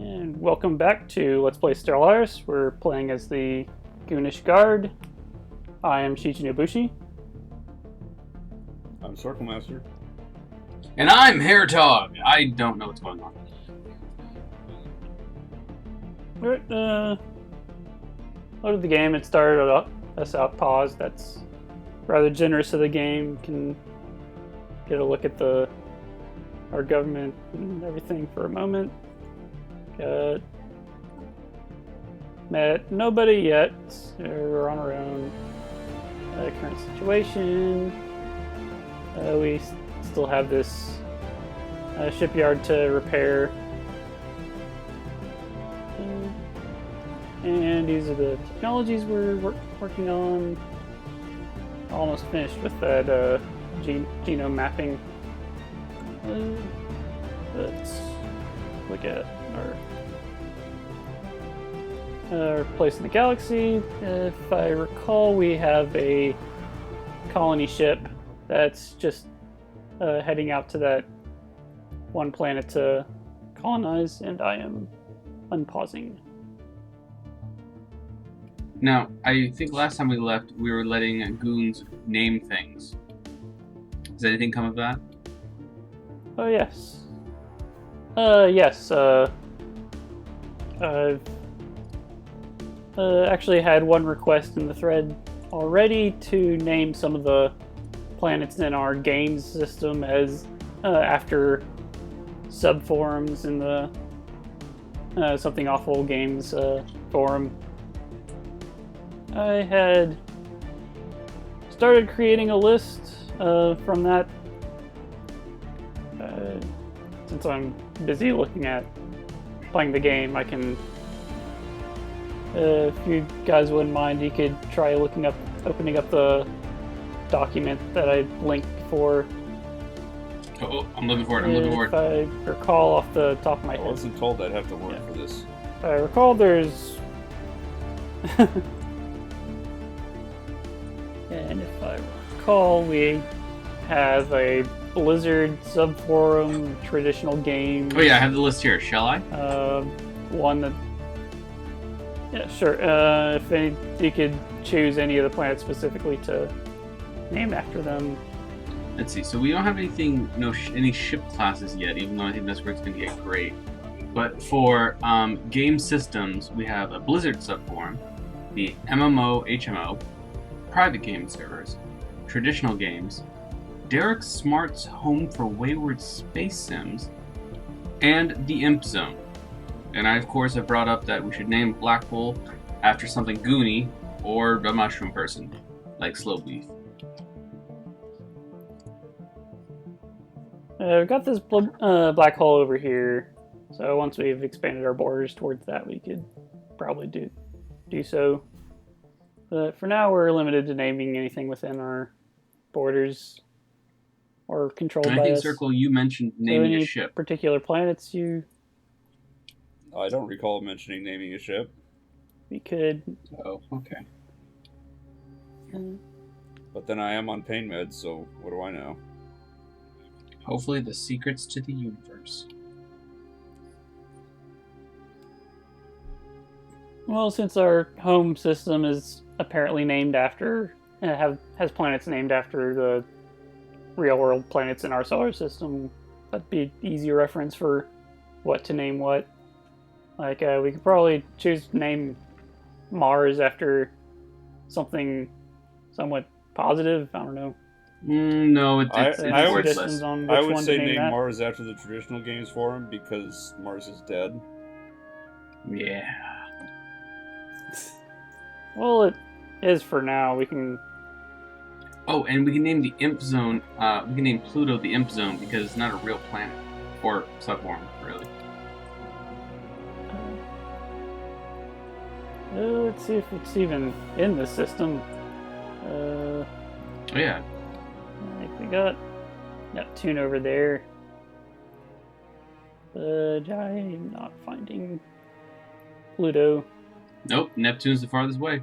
And welcome back to Let's Play Stellaris. We're playing as the Goonish Guard. I am Shichi Nobushi. I'm Circl Master. And I'm Hairtog. I don't know what's going on. Alright, loaded the game. It started us out paused. That's rather generous of the game. Can get a look at our government and everything for a moment. Met nobody yet. So we're on our own. Current situation. We still have this shipyard to repair. And these are the technologies we're working on. Almost finished with that genome mapping. Let's look at our place in the galaxy. If I recall, we have a colony ship that's just heading out to that one planet to colonize, and I am unpausing. Now, I think last time we left, we were letting goons name things. Has anything come of that? Oh, yes. Yes, I've actually had one request in the thread already to name some of the planets in our games system as after subforums in the Something Awful Games forum. I had started creating a list from that. Since I'm busy looking at playing the game, I can. If you guys wouldn't mind, you could try opening up the document that I linked for. Oh, I'm looking for it. If I recall off the top of my head. I wasn't told I'd have to work for this. If I recall, there's. And if I recall, we have a Blizzard subforum, traditional game. Oh yeah, I have the list here. Shall I? One that. Yeah, sure. If you could choose any of the planets specifically to name after them. Let's see. So we don't have anything, any ship classes yet, even though I think that's where it's going to get great. But for game systems, we have a Blizzard subforum, the MMO, HMO, private game servers, traditional games, Derek Smart's Home for Wayward Space Sims, and the Imp Zone. And I, of course, have brought up that we should name Black Hole after something goony or a mushroom person, like Slow Beef. We've got this black hole over here, so once we've expanded our borders towards that, we could probably do so. But for now, we're limited to naming anything within our borders or controlled by us. I think, Circl, you mentioned naming a ship. Particular planets you... I don't recall mentioning naming a ship. We could... Oh, okay. But then I am on pain meds, so what do I know? Hopefully the secrets to the universe. Well, since our home system is apparently named after... has planets named after the real-world planets in our solar system, that'd be an easy reference for what to name what. Like, we could probably choose to name Mars after something somewhat positive. I don't know. No, I would say name that. Mars after the traditional games forum because Mars is dead. Yeah. Well, it is for now. We can... Oh, and we can name the Imp Zone, we can name Pluto the Imp Zone because it's not a real planet. Or subform, really. Let's see if it's even in the system. Oh, yeah. I think we got Neptune over there. But I'm not finding Pluto. Nope, Neptune's the farthest way.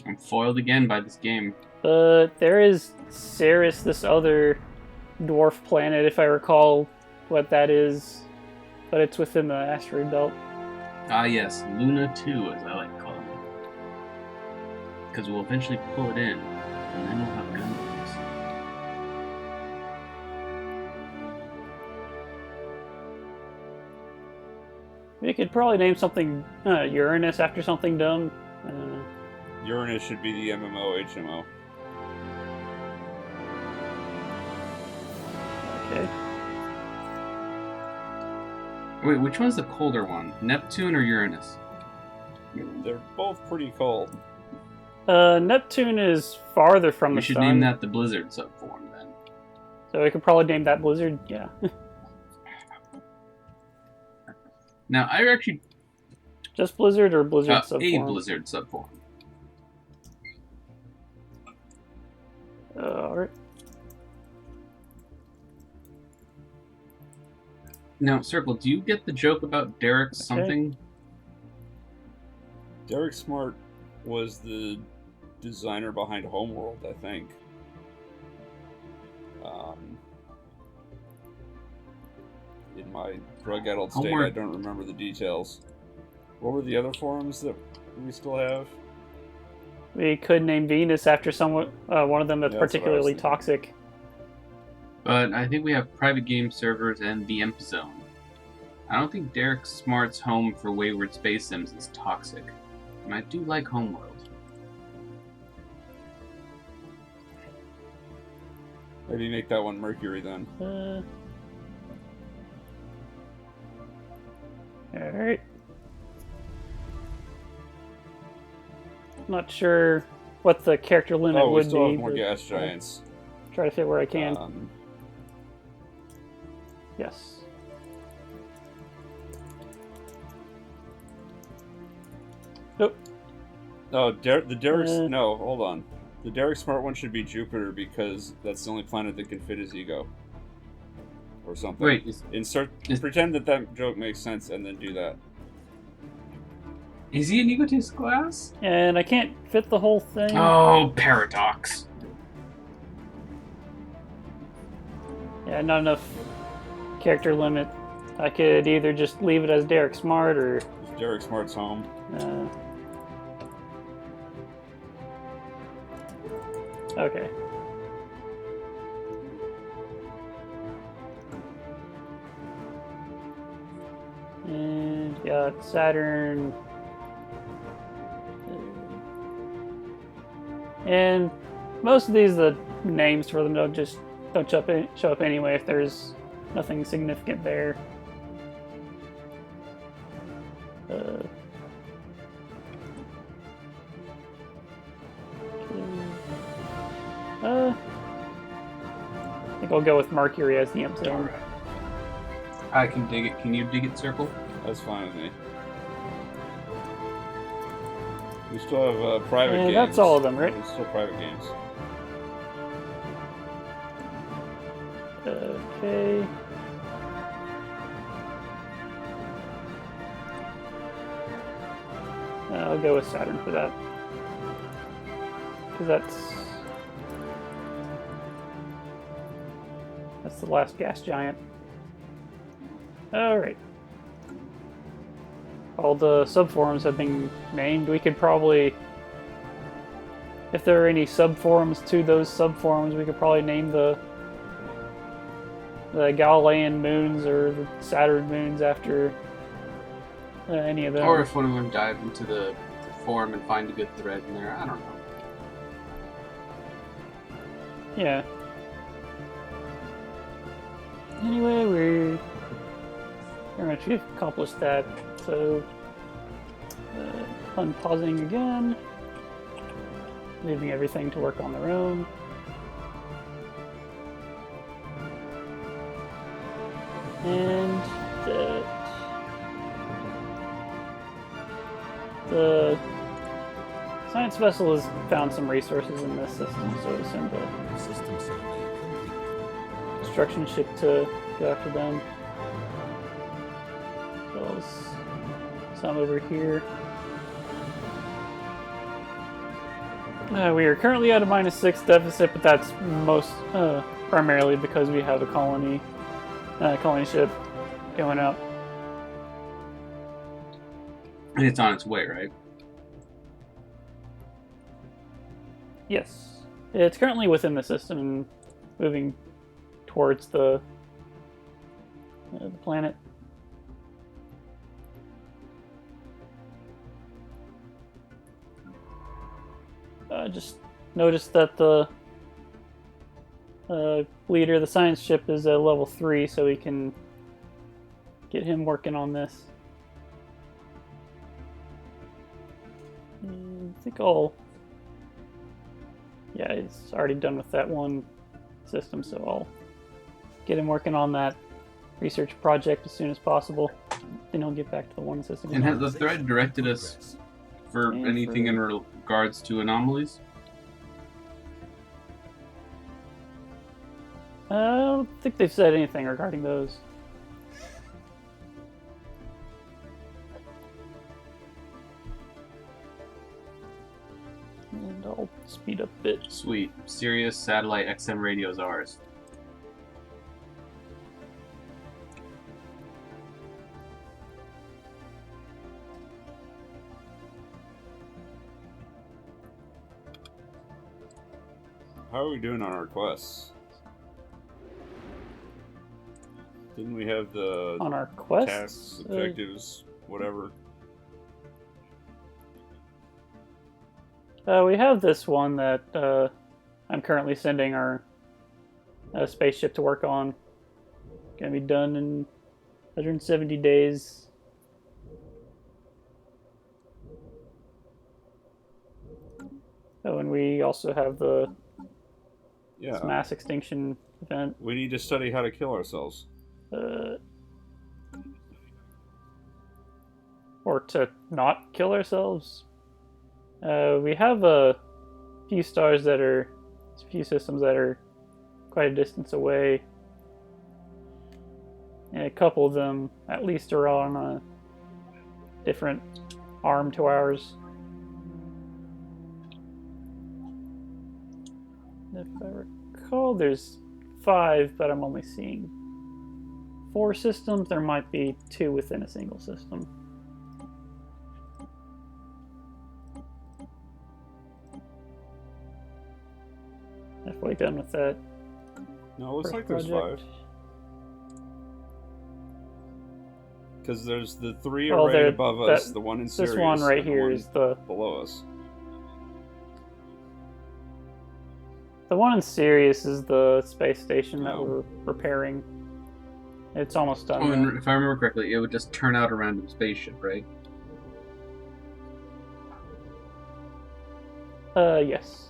I'm foiled again by this game. But there is Ceres, this other dwarf planet, if I recall what that is. but it's within the asteroid belt. Ah, yes, Luna 2, as I like calling it. Because we'll eventually pull it in, and then we'll have gunboats. We could probably name something Uranus after something dumb. Uranus should be the MMO HMO. Okay. Wait, which one's the colder one? Neptune or Uranus? They're both pretty cold. Neptune is farther from We the should sun. name that the Blizzard subform, then. So we could probably name that Blizzard, yeah. Now, I actually... Just Blizzard or Blizzard a subform? Blizzard subform. Alright. Now, Circl, do you get the joke about Derek something? Derek Smart was the designer behind Homeworld, I think. In my drug-addled state, I don't remember the details. What were the other forums that we still have? We could name Venus after someone, one of them that's Yeah, that's what I was particularly thinking. toxic. But I think we have private game servers and the Imp Zone. I don't think Derek Smart's home for Wayward Space Sims is toxic. And I do like Homeworld. Maybe make that one Mercury then. Alright. Not sure what the character limit Oh, we would still be. have more but gas giants. Try to fit where I can. Yes. Nope. No, the Derek's... Uh. No, hold on. The Derek Smart one should be Jupiter because that's the only planet that can fit his ego. Or something. Wait, Pretend that joke makes sense and then do that. is he an egotist class? And I can't fit the whole thing. Oh, paradox. Yeah, not enough character limit. I could either just leave it as Derek Smart or... Derek Smart's home. Okay. And got Saturn. And most of these, the names for them don't show up anyway if there's nothing significant there. I think I'll go with Mercury as the Imp Zone. I can dig it. Can you dig it, Circl? That's fine with me. We still have private And games. that's all of them, right? There's still private games. Okay. I'll go with Saturn for that. Because that's the last gas giant. Alright. All the subforums have been named. We could probably, if there are any subforums to those subforums, we could probably name the Galilean moons or the Saturn moons after any of them. Or if one of them dive into the forum and find a good thread in there, I don't know. Yeah. Anyway, we're pretty much we've accomplished that. So, unpausing again, leaving everything to work on their own. And the science vessel has found some resources in this system, so send the System survey complete. construction ship to go after them. As well as some over here. We are currently at a -6 deficit, but that's primarily because we have a colony ship going out. And it's on its way, right? Yes. It's currently within the system and moving towards the planet. I just noticed that the leader of the science ship is at level 3, so we can get him working on this. I think I'll... Yeah, he's already done with that one system, so I'll get him working on that research project as soon as possible. Then he'll get back to the one system. And has the thread directed us for anything in regards to anomalies? I don't think they've said anything regarding those. And I'll speed up a bit. Sweet. Sirius satellite XM radio's ours. How are we doing on our quests? Didn't we have the On our quests? tasks, objectives, whatever? We have this one that I'm currently sending our spaceship to work on. Gonna be done in 170 days. Oh, and we also have the Yeah. mass extinction event. We need to study how to kill ourselves. Or to not kill ourselves. We have a few stars that are, a few systems that are quite a distance away. And a couple of them, at least, are on a different arm to ours. If I recall, there's 5, but I'm only seeing 4 systems. There might be 2 within a single system. Halfway done with that. No, it looks first like there's project. 5. Because there's the 3 Well, right there- above us, that- the one in Sirius, This one right and the here one is the below us. one in Sirius is the space station that Oh. we're repairing. It's almost done. Oh, now. and if I remember correctly, it would just turn out a random spaceship, right? Yes.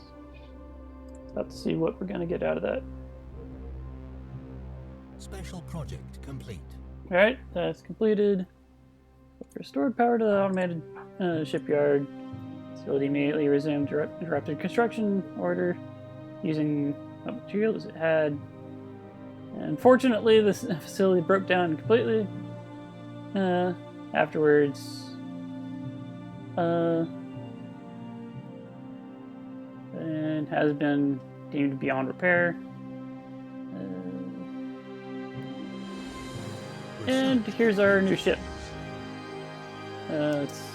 Let's see what we're gonna get out of that. Special project complete. Alright, that's completed. Restored power to the automated shipyard. Facility immediately resumed interrupted construction order using what materials it had. Unfortunately, this facility broke down completely. Afterwards, and has been deemed beyond repair. And here's our new ship. Let's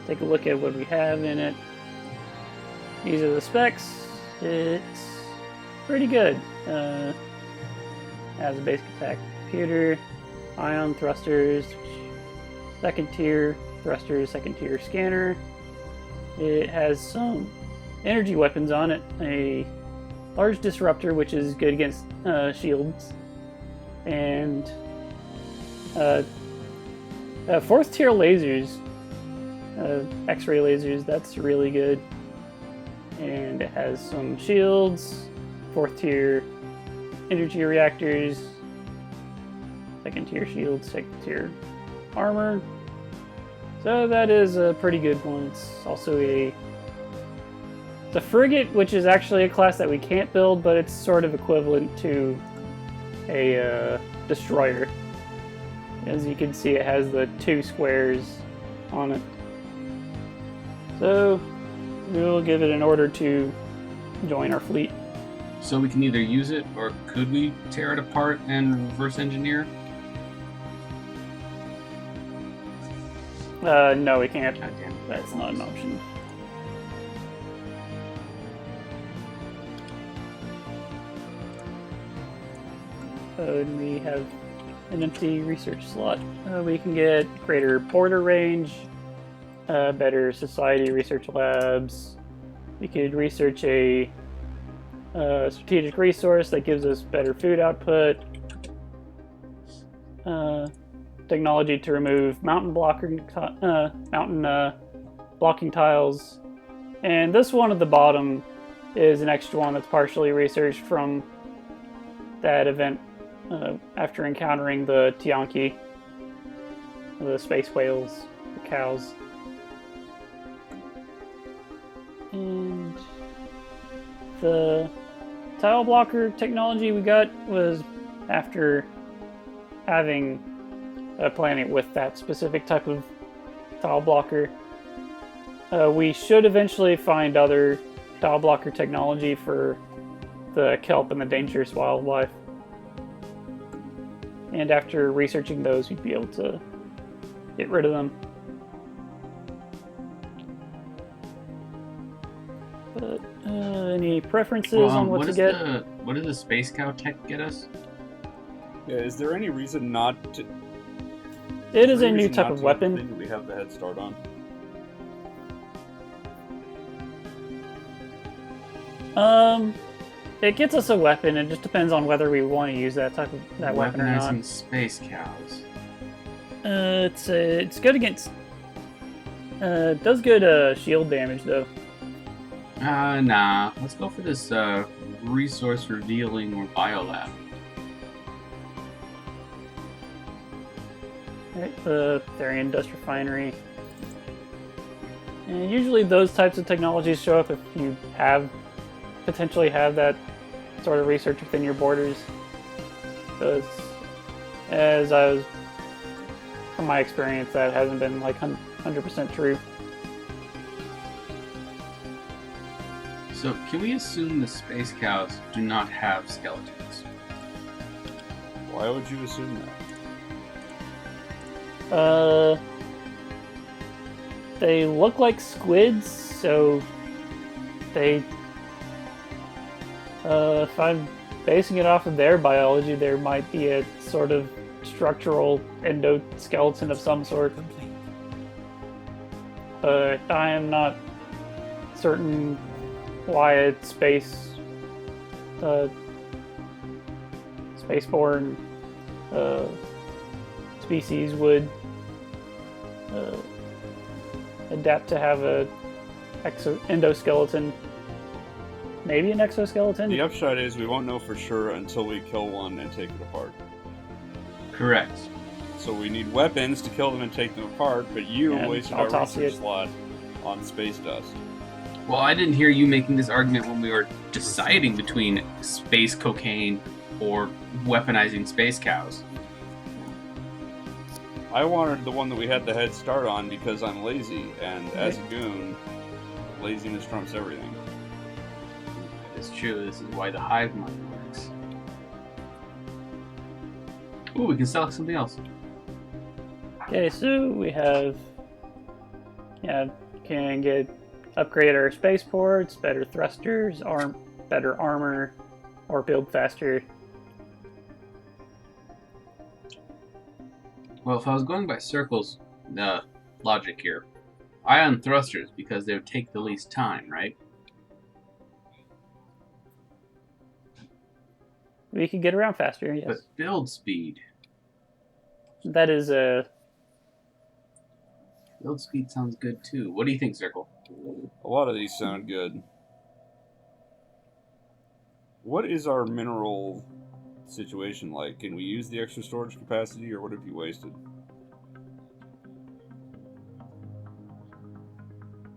take a look at what we have in it. These are the specs. It's pretty good. Has a basic attack computer, ion thrusters, second tier thrusters, second tier scanner. It has some energy weapons on it. A large disruptor, which is good against shields. And 4th tier lasers, X-ray lasers, that's really good. And it has some shields, 4th tier energy reactors, 2nd tier shields, 2nd tier armor. So that is a pretty good one. It's also it's a frigate, which is actually a class that we can't build, but it's sort of equivalent to a destroyer. As you can see, it has the 2 squares on it. So we'll give it an order to join our fleet. So we can either use it, or could we tear it apart and reverse engineer? No, we can't. God damn it. That's not an option. And we have an empty research slot. We can get greater border range, better society research labs. We could research a strategic resource that gives us better food output. Technology to remove mountain blocking tiles. And this one at the bottom is an extra one that's partially researched from that event after encountering the Tianki, the space whales, the cows. And the tile blocker technology we got was after having a planet with that specific type of tile blocker. We should eventually find other tile blocker technology for the kelp and the dangerous wildlife. And after researching those, we'd be able to get rid of them. But any preferences on what to get? What does the space cow tech get us? Yeah, is there any reason not to? It is a new type of weapon. That we have the head start on. It gets us a weapon. It just depends on whether we want to use that type of weapon or not. Weaponizing space cows. It's good against. It does good shield damage though. Nah. Let's go for this resource revealing or biolab. Right, the Therian Dust Refinery. And usually those types of technologies show up if you potentially have that sort of research within your borders. Because, from my experience, that hasn't been like 100% true. So, can we assume the space cows do not have skeletons? Why would you assume that? They look like squids, so they... if I'm basing it off of their biology, there might be a sort of structural endoskeleton of some sort. But I am not certain why a spaceborne species would adapt to have a endoskeleton. Maybe an exoskeleton? The upshot is we won't know for sure until we kill one and take it apart. Correct. So we need weapons to kill them and take them apart, but you wasted our research slot on space dust. Well, I didn't hear you making this argument when we were deciding between space cocaine or weaponizing space cows. I wanted the one that we had the head start on because I'm lazy, and as a goon, laziness trumps everything. It's true, this is why the hive mind works. Ooh, we can select something else. Okay, so we have... can upgrade our spaceports, better thrusters, better armor, or build faster. Well, if I was going by Circl's logic here, ion thrusters because they would take the least time, right? We could get around faster, yes. But build speed. That is Build speed sounds good too. What do you think, Circl? A lot of these sound good. What is our mineral situation like? Can we use the extra storage capacity, or would it be wasted?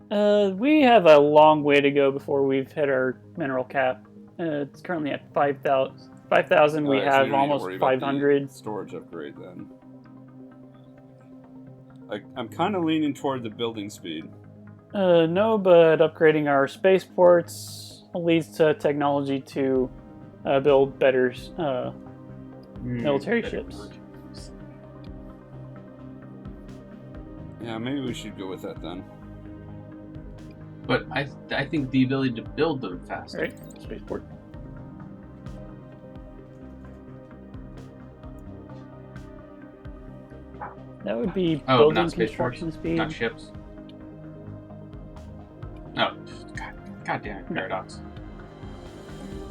We have a long way to go before we've hit our mineral cap. It's currently at 5,000. 5,000. We have almost 500. Storage upgrade then. I'm kind of leaning toward the building speed. No, but upgrading our spaceports leads to technology to build better military ships. Yeah, maybe we should go with that then. But I think the ability to build them faster. Right, spaceport. That would be building not spaceports, construction speed. not ships. Oh, God damn it, Paradox.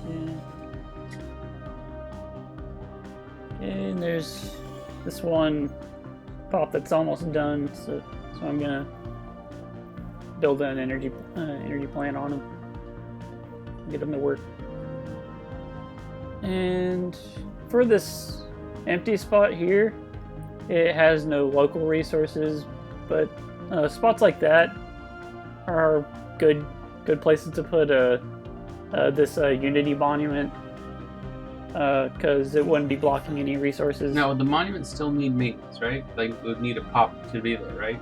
Yeah. And there's this one pop that's almost done, so I'm gonna build an energy plant on them, get them to work. And for this empty spot here, it has no local resources, but spots like that are good places to put this Unity monument, because it wouldn't be blocking any resources. Now, the monuments still need maintenance, right? Like, it would need a pop to be there, right?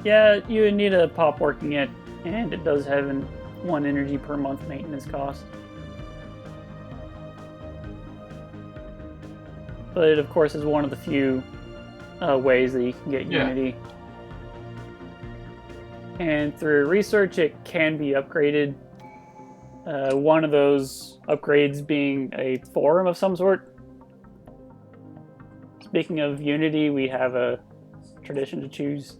Yeah, you would need a pop working it, and it does have 1 energy per month maintenance cost. But it, of course, is one of the few ways that you can get Unity. And through research, it can be upgraded. One of those upgrades being a forum of some sort. Speaking of Unity, we have a tradition to choose.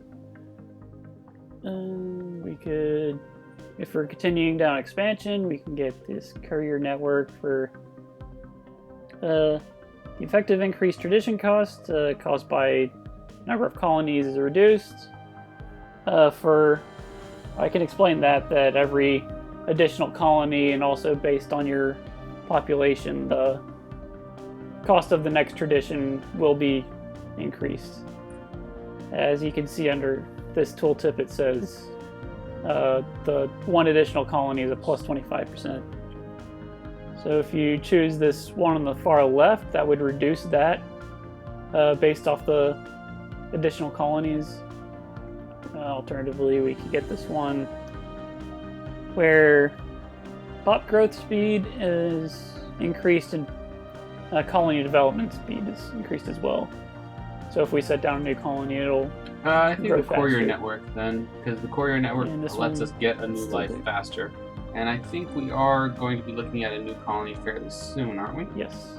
We could, if we're continuing down expansion, we can get this courier network for the effective increased tradition cost caused by number of colonies is reduced. I can explain that every additional colony, and also based on your population, the cost of the next tradition will be increased. As you can see under this tooltip, it says the 1 additional colony is a plus 25%. So if you choose this one on the far left, that would reduce that based off the additional colonies. Alternatively, we could get this one where pop growth speed is increased and colony development speed is increased as well. So if we set down a new colony, it'll I think grow the courier faster. network then, because the courier network And this lets one us get a new still life do. faster. And I think we are going to be looking at a new colony fairly soon, aren't we? Yes.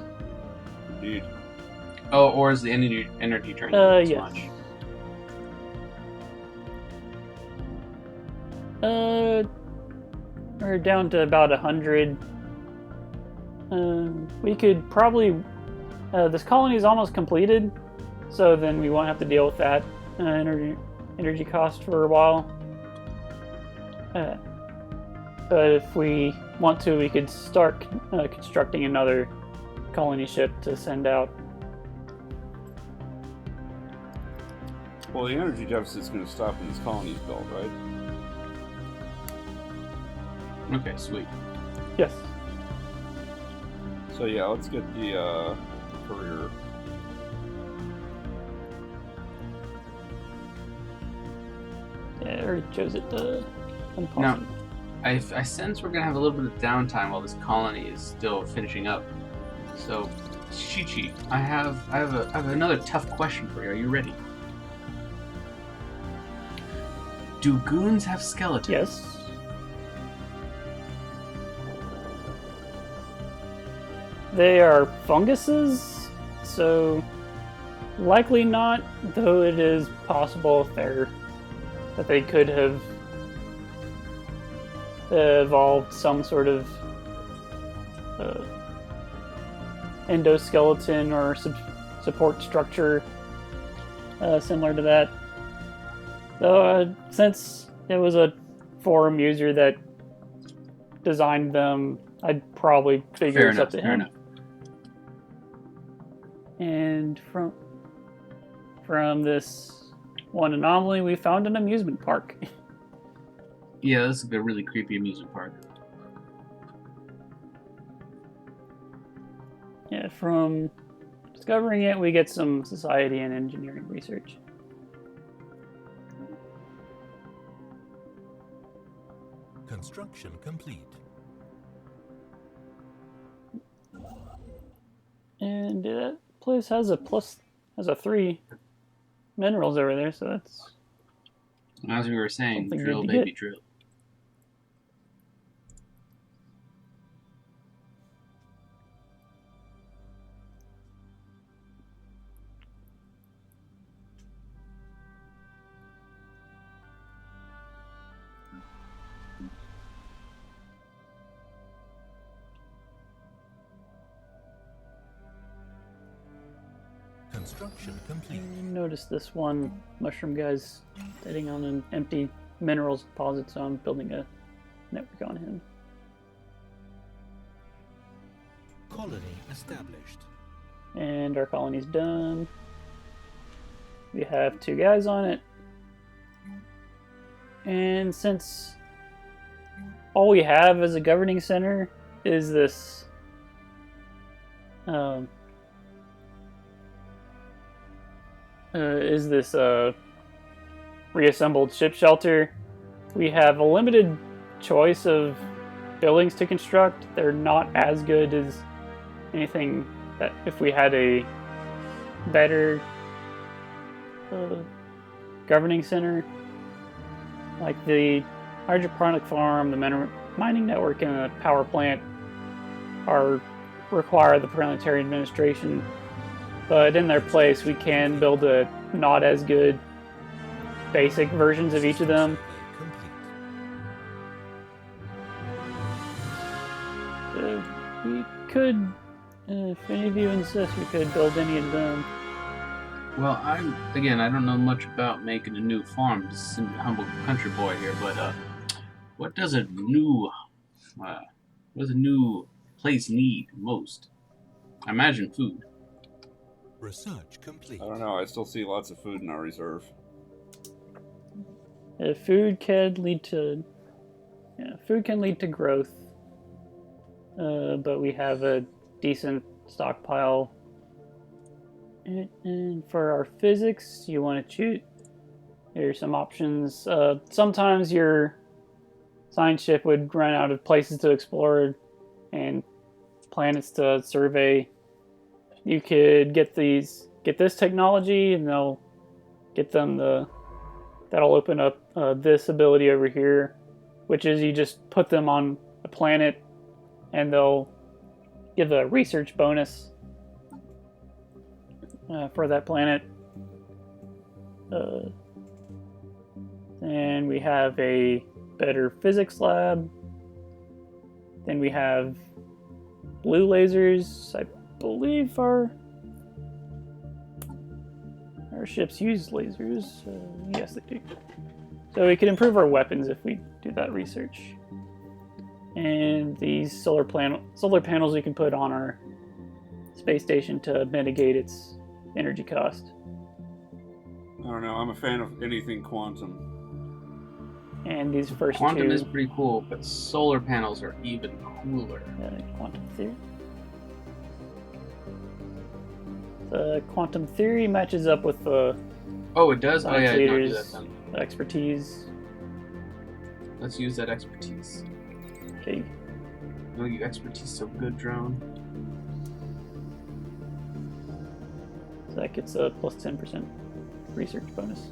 Indeed. Oh, or is the energy drain too Yes. much? We're down to about 100. We could probably... this colony is almost completed, so then we won't have to deal with that energy cost for a while. But if we want to, we could start constructing another colony ship to send out. Well, the energy deficit's going to stop when this colony is built, right? Okay, sweet. Yes. So yeah, let's get the courier. Yeah, I already chose it to unpause. Now, I sense we're going to have a little bit of downtime while this colony is still finishing up. So, Chi-Chi, I have another tough question for you. Are you ready? Do goons have skeletons? Yes. They are funguses, so likely not, though it is possible that they could have evolved some sort of endoskeleton or support structure similar to that. Though, since it was a forum user that designed them, I'd probably figure it's up to him. And from this one anomaly, we found an amusement park. Yeah, this is a really creepy amusement park. Yeah, from discovering it, we get some society and engineering research. Construction complete. And that place has a plus There's a 3 minerals over there, so that's... As we were saying, something drill, good to baby, get. drill. Construction complete. Notice this one mushroom guy's sitting on an empty minerals deposit, so I'm building a network on him. Colony established. And our colony's done. We have 2 guys on it. And since all we have as a governing center is this reassembled ship shelter, we have a limited choice of buildings to construct. They're not as good as anything that if we had a better governing center, like the hydroponic farm, the mining network, and the power plant require the planetary administration. But in their place, we can build a not as good basic versions of each of them. We could, if any of you insist, we could build any of them. Well, I don't know much about making a new farm. Just a humble country boy here, but what does a new place need most? I imagine food. Research complete. I don't know. I still see lots of food in our reserve. Food can lead to growth, but we have a decent stockpile. And for our physics, you want to choose. Here's some options. Sometimes your science ship would run out of places to explore and planets to survey. You could get this technology, and they'll get them that'll open up this ability over here, which is you just put them on a planet, and they'll give a research bonus for that planet. And we have a better physics lab. Then we have blue lasers. I believe our ships use lasers. Yes, they do. So we can improve our weapons if we do that research. And these solar panels we can put on our space station to mitigate its energy cost. I don't know. I'm a fan of anything quantum. And these first Quantum two... is pretty cool, but solar panels are even cooler. Quantum theory. The quantum theory matches up with the Oh, it does? Oh, yeah, science I don't do leaders' that then. expertise. Let's use that expertise. Okay. Oh, you expertise so good, drone. So that gets a plus 10% research bonus.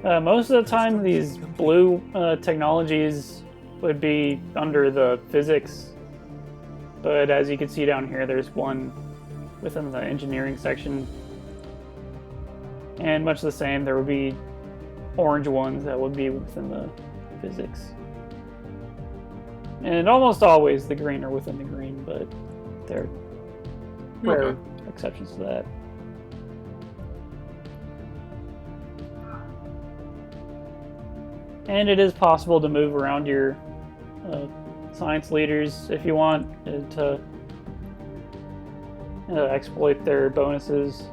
Most of the time, these blue technologies would be under the physics, but as you can see down here, there's one within the engineering section. And much the same, there would be orange ones that would be within the physics. And almost always the green are within the green, but there are rare exceptions to that. And it is possible to move around your science leaders if you want to exploit their bonuses.